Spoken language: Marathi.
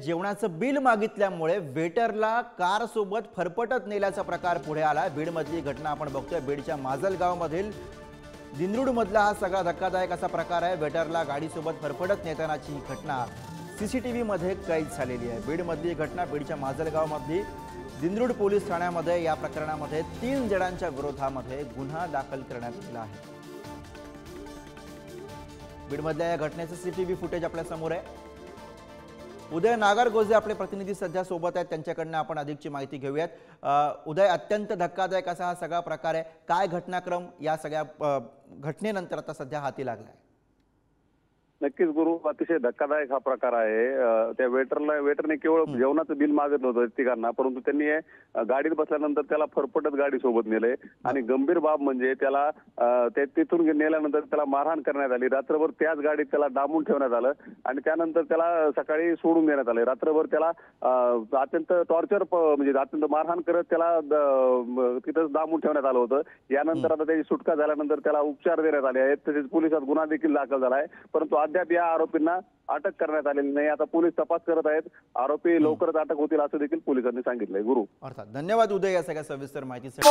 जेवणाचं बिल मागितल्यामुळे वेटरला कार सोबत फरफटत नेल्याचा प्रकार पुढे आला। बीडमधली घटना आपण बघतोय। बीडच्या माजलगावमधील दिंद्रुड मधला हा सगळा धक्कादायक असा प्रकार आहे। वेटरला गाडीसोबत फरफटत नेतानाची ही घटना सीसीटीव्ही मध्ये कैद झालेली आहे। बीडमधली घटना बीडच्या माजलगावमधली दिंद्रुड पोलीस ठाण्यामध्ये या प्रकरणामध्ये 3 जणांच्या विरोधामध्ये गुन्हा दाखल करण्यात आला आहे। बीडमधल्या या घटनेचं सीसीटीव्ही फुटेज आपल्या समोर आहे। उदय नागरगोजे आपले प्रतिनिधी सध्या सोबत आहेत, त्यांच्याकडनं आपण अधिकची माहिती घेऊयात। उदय, अत्यंत धक्कादायक असा हा सगळा प्रकार आहे, काय घटनाक्रम या सगळ्या घटनेनंतर आता सध्या हाती लागलाय? नक्कीच गुरु, अतिशय धक्कादायक हा प्रकार आहे। त्या वेटरने केवळ जेवणाचं बिल मागत नव्हतं तिघांना, परंतु त्यांनी गाडीत बसल्यानंतर त्याला फरफटत गाडी सोबत नेले आणि गंभीर बाब म्हणजे त्याला तिथून नेल्यानंतर त्याला मारहाण करण्यात आली। रात्रभर त्याच गाडीत त्याला डांबून ठेवण्यात आलं आणि त्यानंतर त्याला सकाळी सोडून देण्यात आले। रात्रभर त्याला अत्यंत टॉर्चर म्हणजे अत्यंत मारहाण करत त्याला तिथंच डांबून ठेवण्यात आलं होतं। यानंतर आता त्याची सुटका झाल्यानंतर त्याला उपचार देण्यात आले आहेत, तसेच पोलिसात गुन्हा देखील दाखल झाला आहे, परंतु अद्याप या आरोपींना अटक करण्यात आलेली नाही। आता पोलीस तपास करत आहेत, आरोपी लवकरच अटक होतील असं देखील पोलिसांनी सांगितलंय। गुरु, अर्थात धन्यवाद उदय या सगळ्या सविस्तर माहितीसाठी।